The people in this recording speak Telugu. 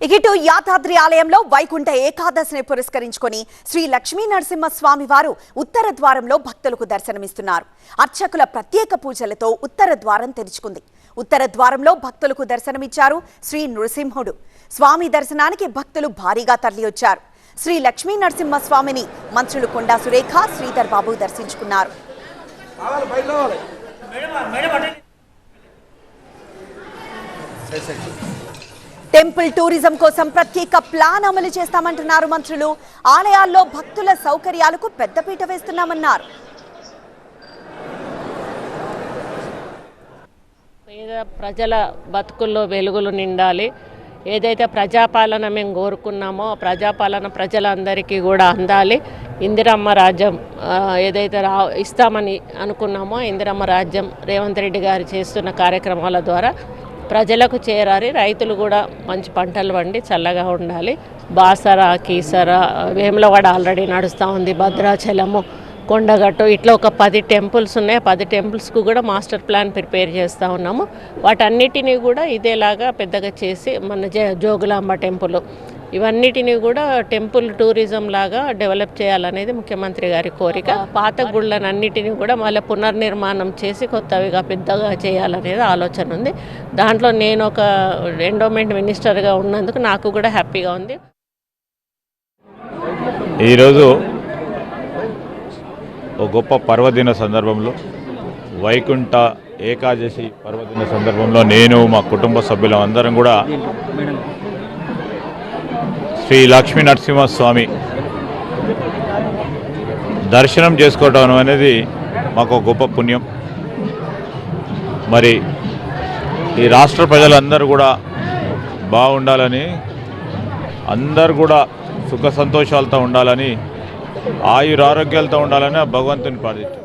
ఇటు యాదాద్రి ఆలయంలో వైకుంఠ ఏకాదశిని పురస్కరించుకొని శ్రీ లక్ష్మీ నరసింహస్వామి వారు ఉత్తర ద్వారంలో భక్తులకు దర్శనమిస్తున్నారు. అర్చకుల ప్రత్యేక పూజలతో ఉత్తర ద్వారం తెరుచుకుంది. ఉత్తర ద్వారంలో భక్తులకు దర్శనమిచ్చారు శ్రీ నృసింహుడు. స్వామి దర్శనానికి భక్తులు భారీగా తరలివచ్చారు. శ్రీ లక్ష్మీ నరసింహస్వామిని మంత్రులు కొండా సురేఖ, శ్రీధర్ బాబు దర్శించుకున్నారు. టెంపుల్ టూరిజం కోసం ప్రత్యేక ప్లాన్ అమలు చేస్తామంటున్నారు మంత్రులు. ఆలయాల్లో భక్తుల సౌకర్యాలకు పెద్దపీట వేస్తున్నామన్నారు. పేద ప్రజల బతుకుల్లో వెలుగులు నిండాలి. ఏదైతే ప్రజాపాలన మేము కోరుకున్నామో ప్రజాపాలన ప్రజలందరికీ కూడా అందాలి. ఇందిరమ్మ రాజ్యం ఏదైతే ఇస్తామని అనుకున్నామో ఇందిరమ్మ రాజ్యం రేవంత్ రెడ్డి గారు చేస్తున్న కార్యక్రమాల ద్వారా ప్రజలకు చేరాలి. రైతులు కూడా మంచి పంటలు పండి చల్లగా ఉండాలి. బాసర, కీసర, వేములవాడ ఆల్రెడీ నడుస్తూ ఉంది, భద్రాచలము, కొండగట్టు, ఇట్లా ఒక 10 టెంపుల్స్ ఉన్నాయి. 10 టెంపుల్స్కు కూడా మాస్టర్ ప్లాన్ ప్రిపేర్ చేస్తూ ఉన్నాము. వాటన్నిటినీ కూడా ఇదేలాగా పెద్దగా చేసి మన జోగులాంబ టెంపుల్ ఇవన్నిటినీ కూడా టెంపుల్ టూరిజం లాగా డెవలప్ చేయాలనేది ముఖ్యమంత్రి గారి కోరిక. పాత గుళ్ళనన్నిటినీ కూడా మళ్ళీ పునర్నిర్మాణం చేసి కొత్తవిగా పెద్దగా చేయాలనేది ఆలోచన ఉంది. దాంట్లో నేను ఒక ఎండోమెంట్ మినిస్టర్గా ఉన్నందుకు నాకు కూడా హ్యాపీగా ఉంది. ఈరోజు ఒక గొప్ప పర్వదిన సందర్భంలో, వైకుంఠ ఏకాదశి పర్వదిన సందర్భంలో నేను మా కుటుంబ సభ్యులం అందరం కూడా శ్రీ లక్ష్మీ నరసింహస్వామి దర్శనం చేసుకోవడం అనేది మాకు గొప్ప పుణ్యం. మరి ఈ రాష్ట్ర ప్రజలందరూ కూడా బాగుండాలని, అందరూ కూడా సుఖ సంతోషాలతో ఉండాలని, ఆయురారోగ్యాలతో ఉండాలని భగవంతుని ప్రార్థించాం.